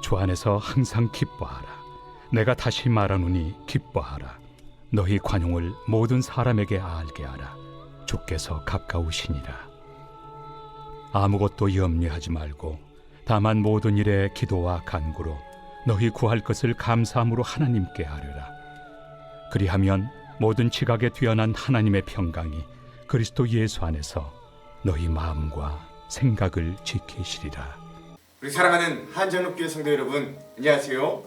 주 안에서 항상 기뻐하라. 내가 다시 말하노니 기뻐하라. 너희 관용을 모든 사람에게 알게 하라. 주께서 가까우시니라. 아무것도 염려하지 말고 다만 모든 일에 기도와 간구로 너희 구할 것을 감사함으로 하나님께 아뢰라. 그리하면 모든 지각에 뛰어난 하나님의 평강이 그리스도 예수 안에서 너희 마음과 생각을 지키시리라. 우리 사랑하는 한정록교회 성도 여러분, 안녕하세요.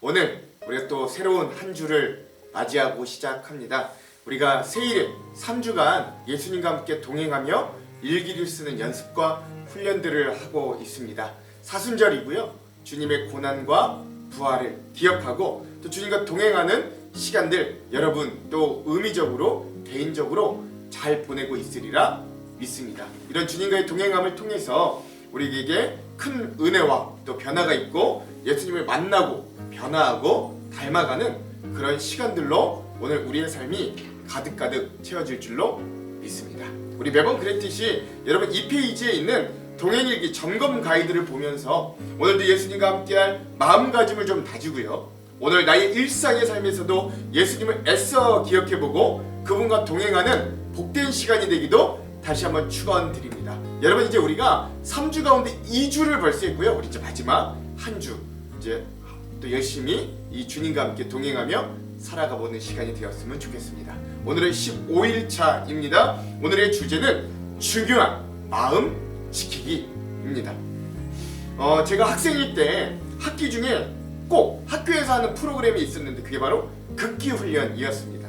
오늘 우리가 또 새로운 한 주를 맞이하고 시작합니다. 우리가 세일에 3주간 예수님과 함께 동행하며 일기를 쓰는 연습과 훈련들을 하고 있습니다. 사순절이고요. 주님의 고난과 부활을 기억하고 또 주님과 동행하는 시간들 여러분 또 의미적으로 개인적으로 잘 보내고 있으리라 믿습니다. 이런 주님과의 동행함을 통해서 우리에게 큰 은혜와 또 변화가 있고 예수님을 만나고 변화하고 닮아가는 그런 시간들로 오늘 우리의 삶이 가득가득 채워질 줄로 믿습니다. 우리 매번 그랬듯이 여러분 이 페이지에 있는 동행일기 점검 가이드를 보면서 오늘도 예수님과 함께할 마음가짐을 좀 다지고요. 오늘 나의 일상의 삶에서도 예수님을 애써 기억해보고 그분과 동행하는 복된 시간이 되기도 다시 한번 축원드립니다. 여러분 이제 우리가 3주 가운데 2주를 벌써 했고요. 우리 이제 마지막 한 주 이제 또 열심히 이 주님과 함께 동행하며 살아가보는 시간이 되었으면 좋겠습니다. 오늘은 15일차입니다. 오늘의 주제는 중요한 마음 지키기입니다. 제가 학생일 때 학기 중에 꼭 학교에서 하는 프로그램이 있었는데 그게 바로 극기훈련이었습니다.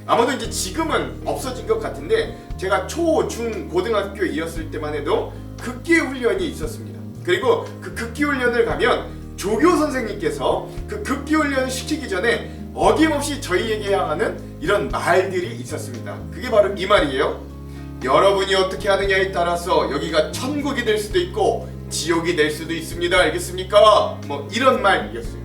아마도 이제 지금은 없어진 것 같은데 제가 초, 중, 고등학교이었을 때만 해도 극기훈련이 있었습니다. 그리고 그 극기훈련을 가면 조교 선생님께서 그 극기훈련을 시키기 전에 어김없이 저희에게 향하는 이런 말들이 있었습니다. 그게 바로 이 말이에요. 여러분이 어떻게 하느냐에 따라서 여기가 천국이 될 수도 있고 지옥이 될 수도 있습니다. 알겠습니까? 뭐 이런 말이었어요.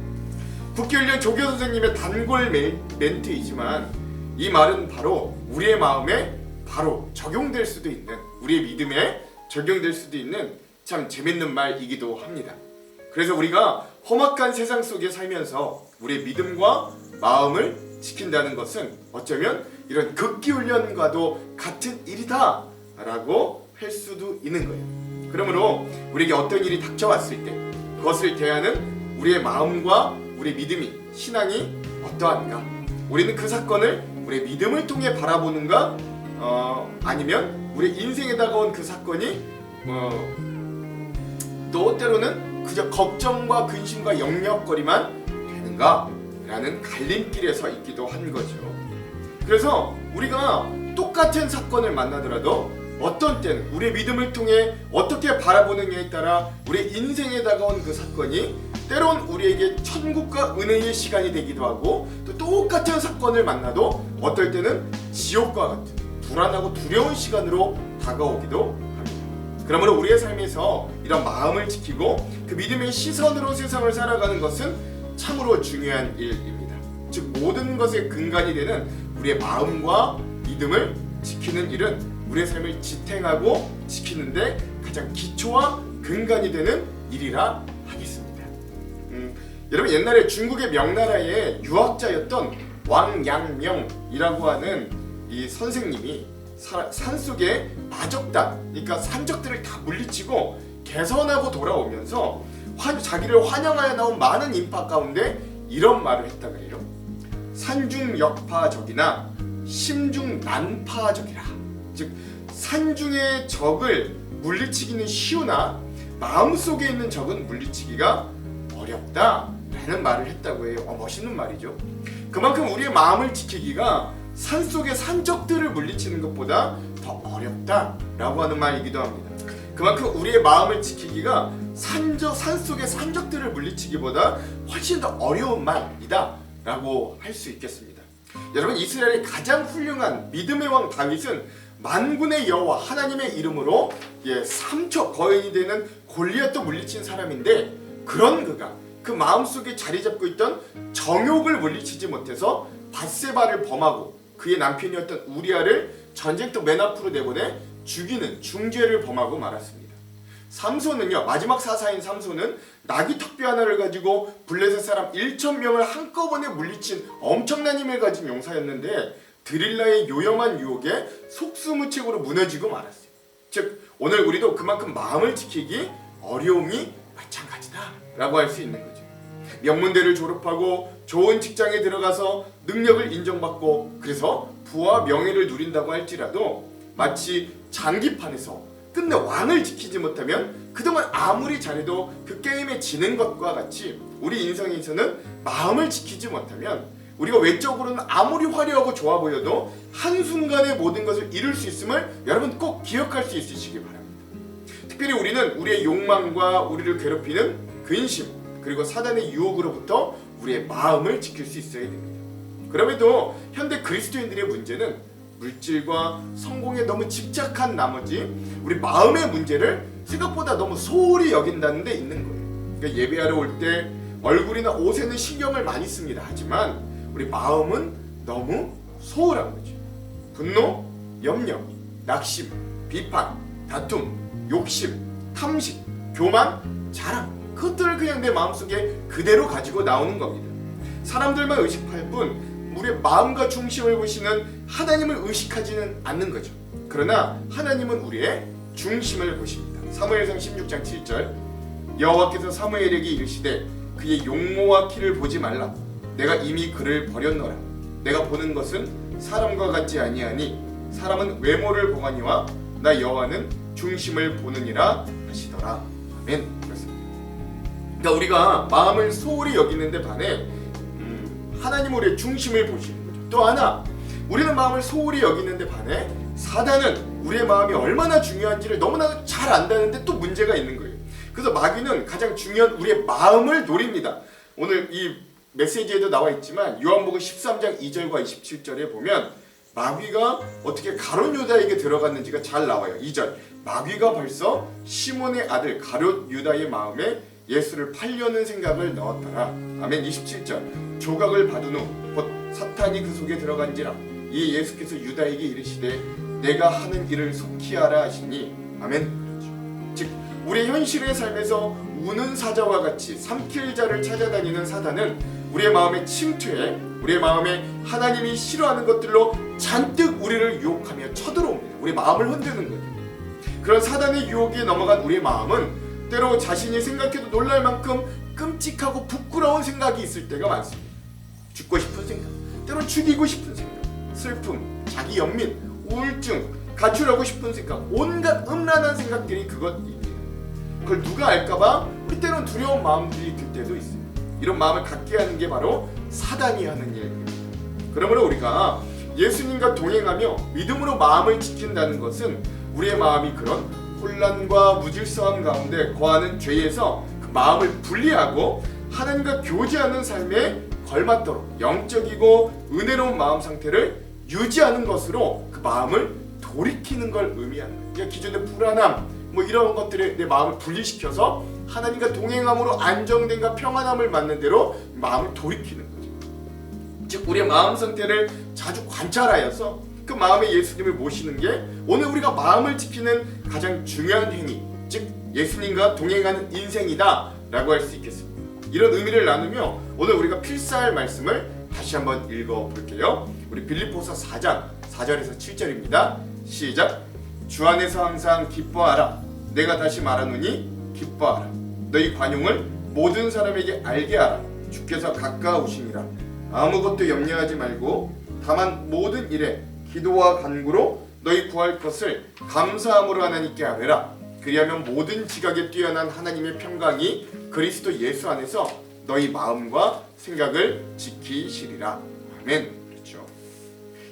국기훈련 조교 선생님의 단골 멘트이지만 이 말은 바로 우리의 마음에 바로 적용될 수도 있는, 우리의 믿음에 적용될 수도 있는 참 재밌는 말이기도 합니다. 그래서 우리가 험악한 세상 속에 살면서 우리의 믿음과 마음을 지킨다는 것은 어쩌면 이런 극기훈련과도 같은 일이다 라고 할 수도 있는 거예요. 그러므로 우리에게 어떤 일이 닥쳐왔을 때 그것을 대하는 우리의 마음과 우리의 믿음이, 신앙이 어떠한가? 우리는 그 사건을 우리의 믿음을 통해 바라보는가? 아니면 우리 인생에 다가온 그 사건이 또 때로는 그저 걱정과 근심과 역력거리만 되는가? 라는 갈림길에 서 있기도 한 거죠. 그래서 우리가 똑같은 사건을 만나더라도 어떤 때는 우리의 믿음을 통해 어떻게 바라보느냐에 따라 우리의 인생에 다가온 그 사건이 때론 우리에게 천국과 은혜의 시간이 되기도 하고 또 똑같은 사건을 만나도 어떨 때는 지옥과 같은 불안하고 두려운 시간으로 다가오기도 합니다. 그러므로 우리의 삶에서 이런 마음을 지키고 그 믿음의 시선으로 세상을 살아가는 것은 참으로 중요한 일입니다. 즉 모든 것의 근간이 되는 우리의 마음과 믿음을 지키는 일은 우리의 삶을 지탱하고 지키는데 가장 기초와 근간이 되는 일이라 하겠습니다. 여러분 옛날에 중국의 명나라의 유학자였던 왕양명이라고 하는 이 선생님이 산속에 마적단, 그러니까 산적들을 다 물리치고 개선하고 돌아오면서 자기를 환영하여 나온 많은 인파 가운데 이런 말을 했다 그래요. 산중역파적이나 심중난파적이라. 즉 산중의 적을 물리치기는 쉬우나 마음속에 있는 적은 물리치기가 어렵다라는 말을 했다고 해요. 멋있는 말이죠. 그만큼 우리의 마음을 지키기가 산속의 산적들을 물리치는 것보다 더 어렵다라고 하는 말이기도 합니다. 그만큼 우리의 마음을 지키기가 산속의 산적들을 물리치기보다 훨씬 더 어려운 말이다 라고 할 수 있겠습니다. 여러분 이스라엘의 가장 훌륭한 믿음의 왕 다윗은 만군의 여호와 하나님의 이름으로 삼척 거인이 되는 골리앗도 물리친 사람인데 그런 그가 그 마음속에 자리 잡고 있던 정욕을 물리치지 못해서 밧세바를 범하고 그의 남편이었던 우리아를 전쟁터 맨 앞으로 내보내 죽이는 중죄를 범하고 말았습니다. 삼손은요, 마지막 사사인 삼손은 나귀 턱뼈 하나를 가지고 블레셋 사람 1,000명을 한꺼번에 물리친 엄청난 힘을 가진 용사였는데 드릴라의 요염한 유혹에 속수무책으로 무너지고 말았어요. 즉 오늘 우리도 그만큼 마음을 지키기 어려움이 마찬가지다 라고 할 수 있는 거죠. 명문대를 졸업하고 좋은 직장에 들어가서 능력을 인정받고 그래서 부와 명예를 누린다고 할지라도 마치 장기판에서 끝내 왕을 지키지 못하면 그동안 아무리 잘해도 그 게임에 지는 것과 같이 우리 인생에서는 마음을 지키지 못하면 우리가 외적으로는 아무리 화려하고 좋아 보여도 한순간에 모든 것을 이룰 수 있음을 여러분 꼭 기억할 수 있으시기 바랍니다. 특별히 우리는 우리의 욕망과 우리를 괴롭히는 근심 그리고 사단의 유혹으로부터 우리의 마음을 지킬 수 있어야 됩니다. 그럼에도 현대 그리스도인들의 문제는 물질과 성공에 너무 집착한 나머지 우리 마음의 문제를 생각보다 너무 소홀히 여긴다는 데 있는 거예요. 그러니까 예배하러 올 때 얼굴이나 옷에는 신경을 많이 씁니다. 하지만 우리 마음은 너무 소홀한 거죠. 분노, 염려, 낙심, 비판, 다툼, 욕심, 탐식, 교만, 자랑 그것들을 그냥 내 마음속에 그대로 가지고 나오는 겁니다. 사람들만 의식할 뿐 우리의 마음과 중심을 보시는 하나님을 의식하지는 않는 거죠. 그러나 하나님은 우리의 중심을 보십니다. 사무엘상 16장 7절 여호와께서 사무엘에게 이르시되 그의 용모와 키를 보지 말라. 내가 이미 그를 버렸노라. 내가 보는 것은 사람과 같지 아니하니 사람은 외모를 보거니와 나 여호와는 중심을 보느니라 하시더라. 아멘. 그렇습니다. 그러니까 우리가 마음을 소홀히 여기는데 반해 하나님 우리의 중심을 보시는 거죠. 또 하나 우리는 마음을 소홀히 여기는데 반해 사단은 우리의 마음이 얼마나 중요한지를 너무나 잘 안다는데 또 문제가 있는 거예요. 그래서 마귀는 가장 중요한 우리의 마음을 노립니다. 오늘 이 메시지에도 나와 있지만 요한복음 13장 2절과 27절에 보면 마귀가 어떻게 가룟 유다에게 들어갔는지가 잘 나와요. 2절 마귀가 벌써 시몬의 아들 가룟 유다의 마음에 예수를 팔려는 생각을 넣었더라. 아멘. 27절 조각을 받은 후 곧 사탄이 그 속에 들어간지라 이 예수께서 유다에게 이르시되 내가 하는 일을 속히 하라 하시니 아멘. 그렇죠. 즉 우리 현실의 삶에서 우는 사자와 같이 삼킬 자를 찾아다니는 사단은 우리의 마음에 침투해 우리의 마음에 하나님이 싫어하는 것들로 잔뜩 우리를 유혹하며 쳐들어옵니다. 우리 마음을 흔드는 거예요. 그런 사단의 유혹에 넘어간 우리의 마음은 때로 자신이 생각해도 놀랄 만큼 끔찍하고 부끄러운 생각이 있을 때가 많습니다. 죽고 싶은 생각, 때로 죽이고 싶은 생각, 슬픔, 자기 연민, 우울증, 가출하고 싶은 생각, 온갖 음란한 생각들이 그것입니다. 그걸 누가 알까봐 우리 때론 두려운 마음들이 들 때도 있어요. 이런 마음을 갖게 하는 게 바로 사단이 하는 일입니다. 그러므로 우리가 예수님과 동행하며 믿음으로 마음을 지킨다는 것은 우리의 마음이 그런 혼란과 무질서함 가운데 거하는 죄에서 그 마음을 분리하고 하나님과 교제하는 삶에 걸맞도록 영적이고 은혜로운 마음 상태를 유지하는 것으로 그 마음을 돌이키는 걸 의미하는 거예요. 그러니까 기존의 불안함 뭐 이런 것들에 내 마음을 분리시켜서 하나님과 동행함으로 안정됨과 평안함을 맞는 대로 마음을 돌이키는 거죠. 즉 우리의 마음 상태를 자주 관찰하여서 그 마음에 예수님을 모시는 게 오늘 우리가 마음을 지키는 가장 중요한 행위, 즉 예수님과 동행하는 인생이다 라고 할 수 있겠습니다. 이런 의미를 나누며 오늘 우리가 필사할 말씀을 다시 한번 읽어볼게요. 우리 빌립보서 4장 4절에서 7절입니다. 시작. 주 안에서 항상 기뻐하라. 내가 다시 말하노니 기뻐하라. 너희 관용을 모든 사람에게 알게 하라. 주께서 가까우시니라. 아무것도 염려하지 말고 다만 모든 일에 기도와 간구로 너희 구할 것을 감사함으로 하나님께 아뢰라. 그리하면 모든 지각에 뛰어난 하나님의 평강이 그리스도 예수 안에서 너희 마음과 생각을 지키시리라. 아멘. 그렇죠.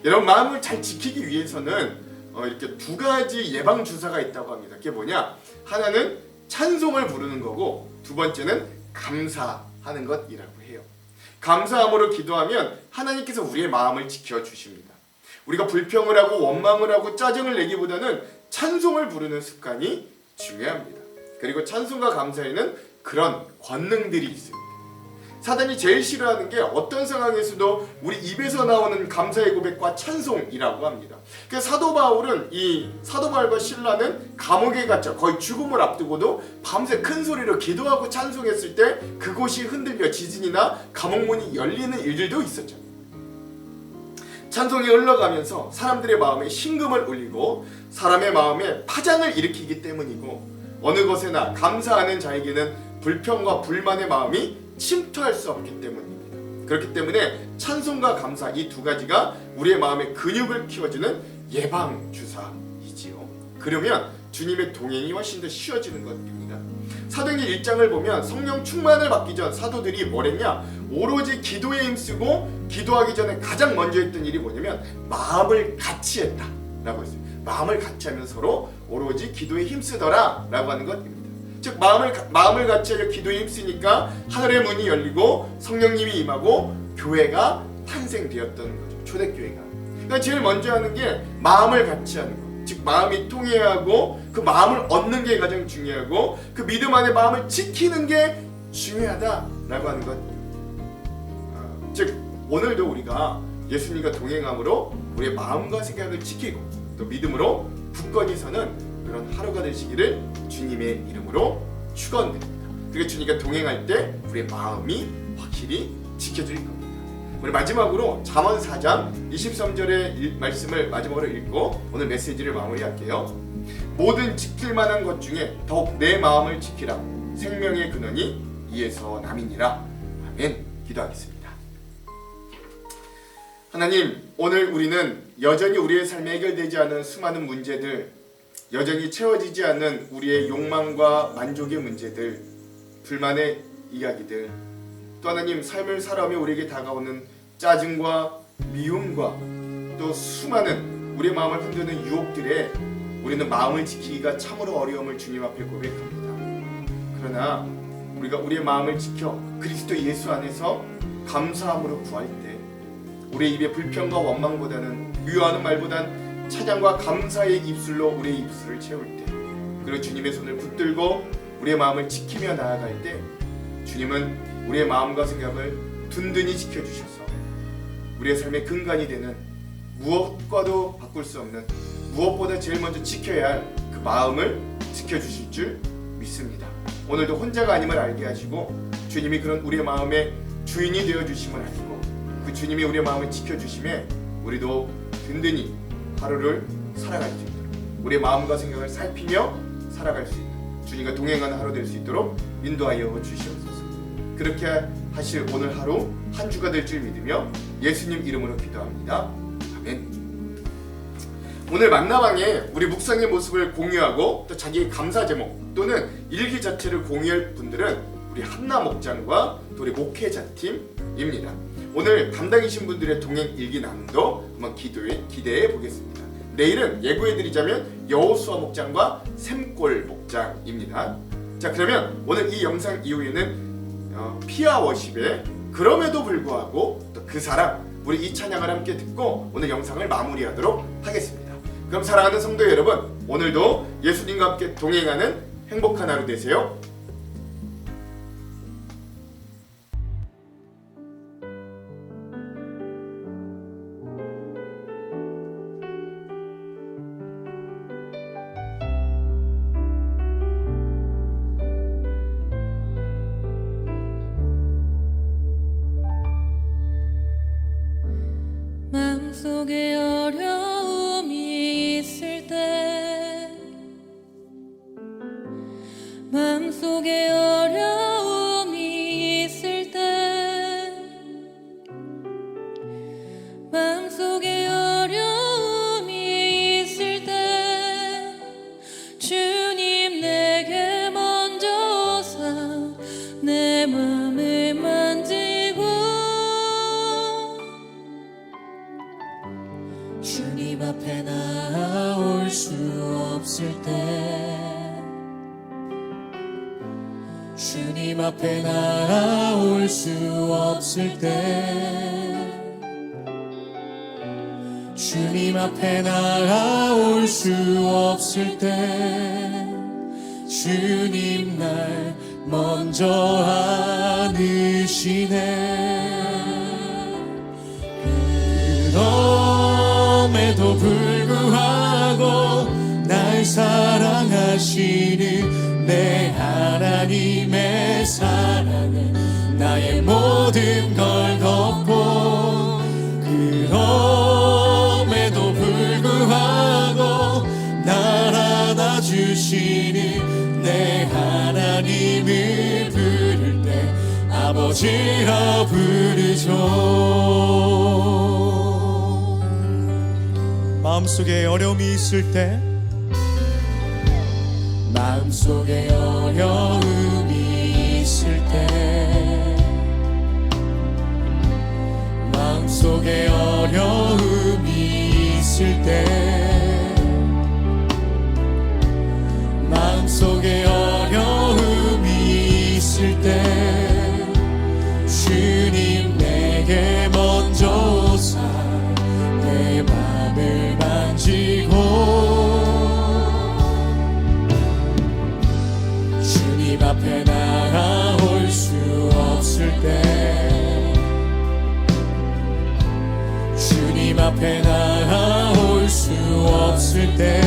여러분 마음을 잘 지키기 위해서는 이렇게 두 가지 예방 주사가 있다고 합니다. 그게 뭐냐? 하나는 찬송을 부르는 거고 두 번째는 감사하는 것이라고 해요. 감사함으로 기도하면 하나님께서 우리의 마음을 지켜주십니다. 우리가 불평을 하고 원망을 하고 짜증을 내기보다는 찬송을 부르는 습관이 중요합니다. 그리고 찬송과 감사에는 그런 권능들이 있습니다. 사단이 제일 싫어하는 게 어떤 상황에서도 우리 입에서 나오는 감사의 고백과 찬송이라고 합니다. 그래서 사도 바울과 실라는 감옥에 갇혀 거의 죽음을 앞두고도 밤새 큰 소리로 기도하고 찬송했을 때 그곳이 흔들려 지진이나 감옥문이 열리는 일들도 있었죠. 찬송이 흘러가면서 사람들의 마음에 심금을 울리고 사람의 마음에 파장을 일으키기 때문이고, 어느 것에나 감사하는 자에게는 불평과 불만의 마음이 침투할 수 없기 때문입니다. 그렇기 때문에 찬송과 감사, 이 두 가지가 우리의 마음의 근육을 키워주는 예방주사이지요. 그러면 주님의 동행이 훨씬 더 쉬워지는 것입니다. 사도행전 1장을 보면 성령 충만을 받기 전 사도들이 뭘 했냐? 오로지 기도에 힘쓰고 기도하기 전에 가장 먼저 했던 일이 뭐냐면 마음을 같이 했다 라고 했어요. 마음을 같이 하면서 서로 오로지 기도에 힘쓰더라 라고 하는 것입니다. 즉 마음을 같이 하여 기도에 힘쓰니까 하늘의 문이 열리고 성령님이 임하고 교회가 탄생되었던 거죠. 초대교회가. 그러니까 제일 먼저 하는 게 마음을 같이 하는 거. 즉 마음이 통해야 하고 그 마음을 얻는 게 가장 중요하고 그 믿음 안에 마음을 지키는 게 중요하다라고 하는 것. 즉 오늘도 우리가 예수님과 동행함으로 우리의 마음과 생각을 지키고 또 믿음으로 굳건히 서는 그런 하루가 되시기를 주님의 이름으로 축원드립니다. 그리고 주님과 동행할 때 우리의 마음이 확실히 지켜질 겁니다. 오늘 마지막으로 잠언 4장 23절의 말씀을 마지막으로 읽고 오늘 메시지를 마무리할게요. 모든 지킬 만한 것 중에 더욱 내 마음을 지키라. 생명의 근원이 이에서 남이니라. 아멘. 기도하겠습니다. 하나님, 오늘 우리는 여전히 우리의 삶에 해결되지 않은 수많은 문제들, 여전히 채워지지 않는 우리의 욕망과 만족의 문제들, 불만의 이야기들, 또 하나님 삶을 살아오며 우리에게 다가오는 짜증과 미움과 또 수많은 우리의 마음을 흔드는 유혹들에 우리는 마음을 지키기가 참으로 어려움을 주님 앞에 고백합니다. 그러나 우리가 우리의 마음을 지켜 그리스도 예수 안에서 감사함으로 구할 때 우리의 입에 불평과 원망보다는 유효하는 말보단 찬양과 감사의 입술로 우리의 입술을 채울 때, 그리고 주님의 손을 붙들고 우리의 마음을 지키며 나아갈 때 주님은 우리의 마음과 생각을 든든히 지켜주셔서 우리의 삶의 근간이 되는 무엇과도 바꿀 수 없는, 무엇보다 제일 먼저 지켜야 할 그 마음을 지켜주실 줄 믿습니다. 오늘도 혼자가 아님을 알게 하시고 주님이 그런 우리의 마음의 주인이 되어주심을 알고 그 주님이 우리의 마음을 지켜주심에 우리도 든든히 하루를 살아갈 수 있도록, 우리의 마음과 생각을 살피며 살아갈 수 있는 주님과 동행하는 하루 될 수 있도록 인도하여 주시옵소서. 그렇게 하실 오늘 하루 한 주가 될 줄 믿으며 예수님 이름으로 기도합니다. 아멘. 오늘 만나방에 우리 묵상의 모습을 공유하고 또 자기의 감사 제목 또는 일기 자체를 공유할 분들은 우리 한나 목장과 또 우리 목회자팀입니다. 오늘 담당이신 분들의 동행 일기 나눔도 한번 기대해 보겠습니다. 내일은 예고해드리자면 여호수아 목장과 샘골 목장입니다. 자, 그러면 오늘 이 영상 이후에는 피아 워십의 그럼에도 불구하고 또 그 사랑, 우리 이 찬양을 함께 듣고 오늘 영상을 마무리하도록 하겠습니다. 그럼 사랑하는 성도 여러분, 오늘도 예수님과 함께 동행하는 행복한 하루 되세요. 마음속에 어려움이 있을 때, 마음속에 어려움이 있을 때, 마음속에 어려움이 있을 때 주님 내게 먼저 오사 내 맘을 만지고 주님 앞에 나올 수 없을 때, 주님 앞에 나올 수 없을 때, 주님 앞에 나올 수 없을 때 주님 날 먼저 안으시네. 그럼에도 불구하고 날 사랑하시는 내 하나님의 사랑은 나의 모든 걸 덮고, 그럼에도 불구하고 날 안아주시는 내 하나님을 부를 때 아버지라 부르죠. 마음속에 어려움이 있을 때, 마음속에 어려움이 있을 때, 마음속에 어려움이 있을 때, 마음속에 어려움이 있을 때, 주님 내게 먼저 오사 내 맘을 만지고, 주님 앞에 나아올 수 없을 때, 주님 앞에 나아올 수 없을 때,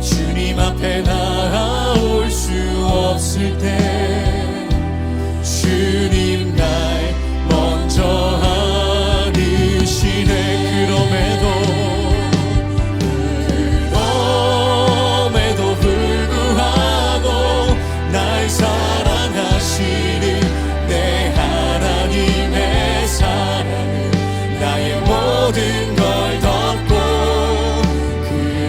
주님 앞에 나아올 수 없을 때, 주님 날 먼저 안으시네. 그럼에도 불구하고 날 사랑하시는 내 하나님의 사랑은 나의 모든 걸 덮고,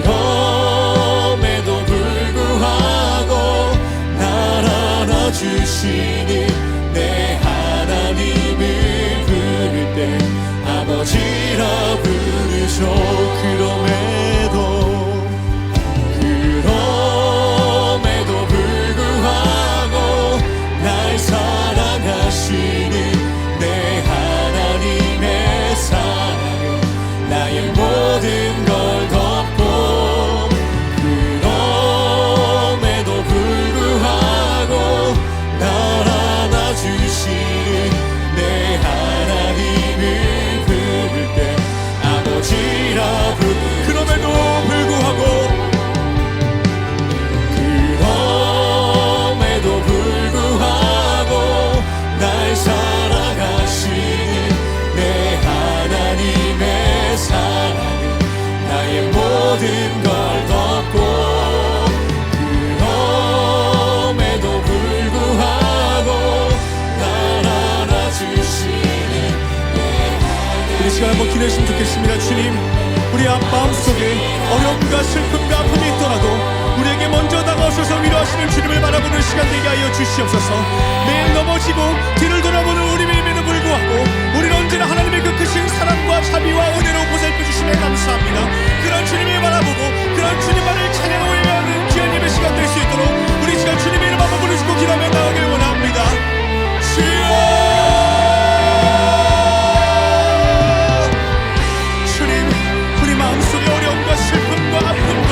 그럼에도 불구하고 날 안아주시는 내 하나님을 부를 때 아버지라 부르죠. 그럼에도 불구하고 날 사랑하시는 내 하나님의 사랑은 나의 모든 걸 덮고, 그럼에도 불구하고 날 안아주시는 내 하나님을 부를 때 아버지라 부르죠. 그럼에도 불구하고 날 사랑하시는 내 하나님의 사랑은 나의 모든 걸 덮고, 그럼에도 불구하고 날 안아주시는 내 하나님의. 우리 시간 한번 기도했으면 좋겠습니다. 주님, 우리 마음속에 어려움과 슬픔과 아픔이 있더라도 우리에게 먼저 다가오셔서 위로하시는 주님을 바라보는 시간 되게 하여 주시옵소서. 매일 넘어지고 뒤를 돌아보는 우리임에도 불구하고 우리는 언제나 하나님의 그 크신 사랑과 자비와 은혜로 보살펴 주심에 감사합니다. 그런 주님을 바라보고 그런 주님만을 찬양하고 예배하는 귀한 예배 시간 될 수 있도록 우리 시간 주님의 이름 한번 부르시고 기도하며 나가길 원합니다. 마음속에 어려움과 슬픔과 아픔과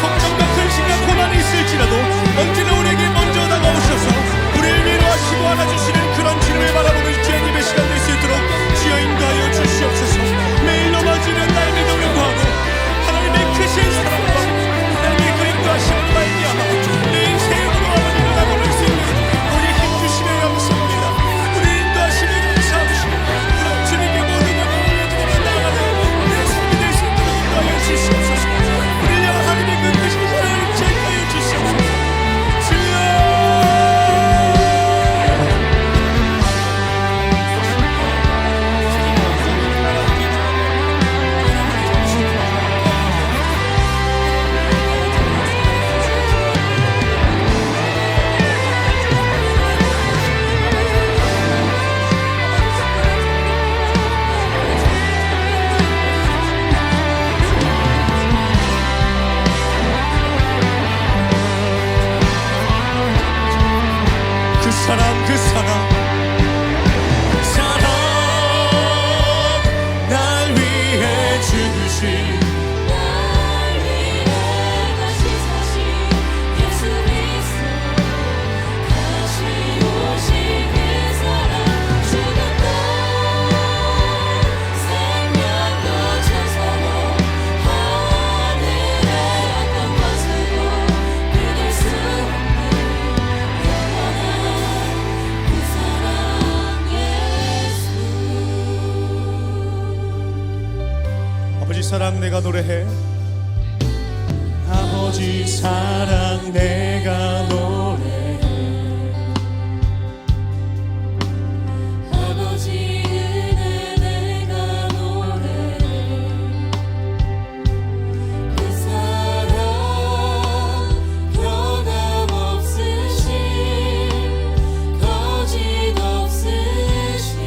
걱정과 근심과 고난이 있을지라도 언제나 우리에게 먼저 다가오셔서 우리를 위로하시고 안아주시는 그런 주님을 바라보는 귀한 예배 시간 될 수 있도록 주여 인도하여 주시옵소서. 매일 넘어지는 나에게도 불구하고 하나님의 크신 내가 노래해. 아버지 사랑 내가 노래해. 아버지 은혜 내가 노래해. 그 사랑 변함없으신 거짓 없으신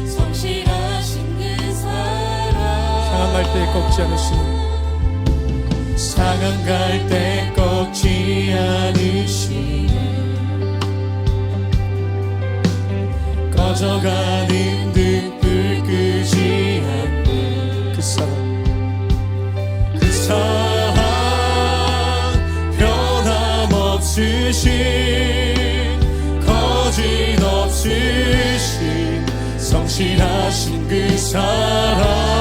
성실하신 그 사랑 상한 갈 때 꺾지 않으시는 상한 갈 때 꺾지 않으시네 꺼져가는 등불 끄지 않는 그 사랑 그 사랑 변함없으신 거짓 없으신 성실하신 그 사랑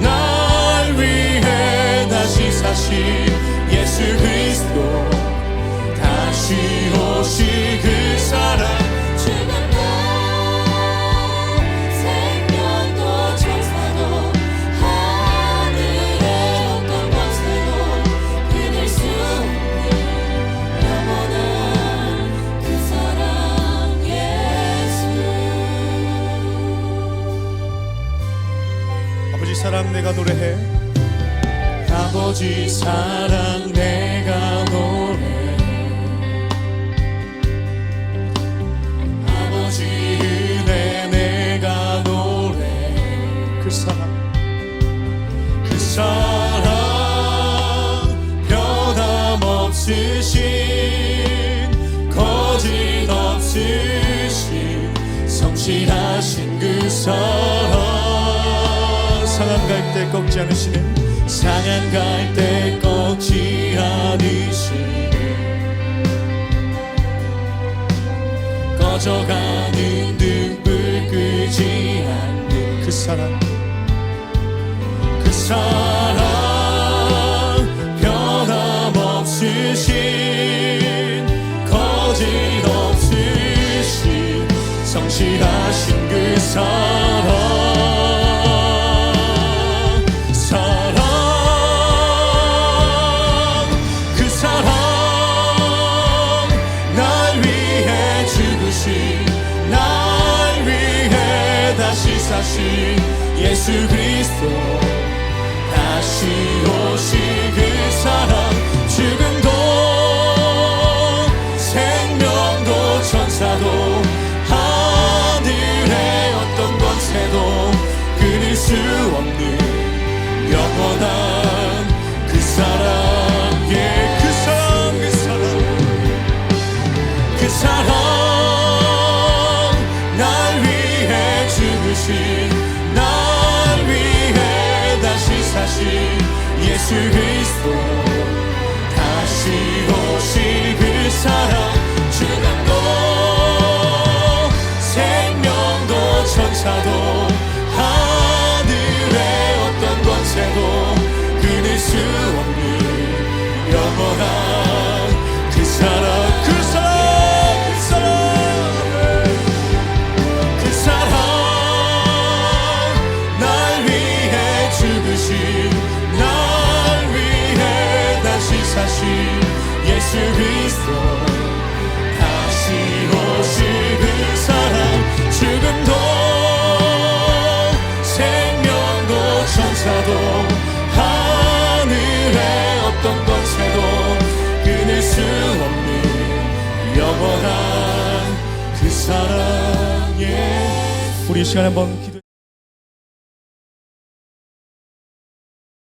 날 위해 다시 사신 예수 그리스도 다시 오실 그 사랑 죽음도 생명도 천사도 하늘의 어떤 권세도 끊을 수 없는 영원한 그 사랑 예수 아버지 사랑 내가 노래해. 아버지 사랑 내가 노래해. 아버지 은혜 내가 노래해. 그 사랑 변함없으신 거짓 없으신 성실하신 그 사랑 상한 갈 때 꺾지 않으시는 상한 갈 때 꺾지 않으시네 꺼져가는 등불 끄지 않는 그 사랑 그 사랑 변함없으신 거짓 없으신 성실하신 그 사랑 날 위해 다시 사신 예수 그리스도 다시 오실 그 사랑 죽음도 생명도 천사도 하늘의 어떤 권세도 끊을 수 없는 영원한 그 사랑 예, 그 사랑 그 사랑 그 사랑 날 위해 다시 사신 예수 그리스도 다시 오실 그 사랑 죽음도 생명도 천사도 하늘의 어떤 권세도 끊을 수 없는 영원한 그 사랑 그 사랑 그 사랑 그 사랑 날 위해 다시 사신 예수 그리스도 다시 오실 그 사랑 죽음도 생명도 천사도 하늘의 어떤 권세도 끊을 수 없는 영원한 그 사랑 우리 이 시간에 한번 기도